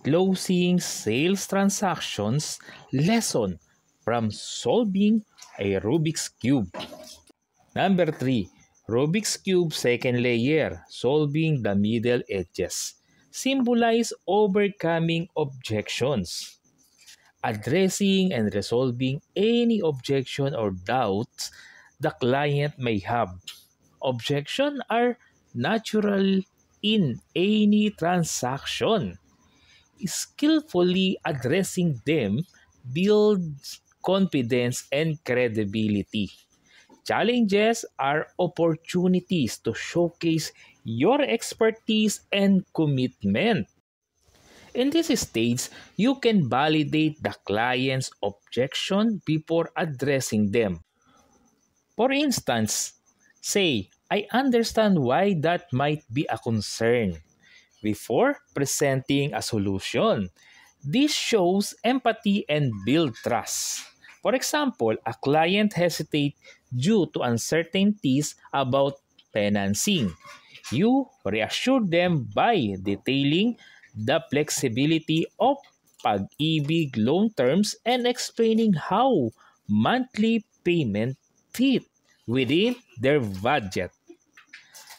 closing sales transactions lesson from solving a Rubik's Cube. Number 3. Rubik's Cube second layer, solving the middle edges. Symbolize overcoming objections. Addressing and resolving any objection or doubts the client may have. Objections are natural in any transaction. Skillfully addressing them builds confidence and credibility. Challenges are opportunities to showcase your expertise and commitment. In this stage, you can validate the client's objection before addressing them. For instance, say, "I understand why that might be a concern," before presenting a solution. This shows empathy and builds trust. For example, a client hesitates due to uncertainties about financing. You reassure them by detailing the flexibility of Pag-ibig loan terms and explaining how monthly payment fit within their budget.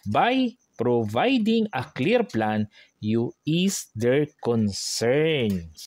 By providing a clear plan, you ease their concerns.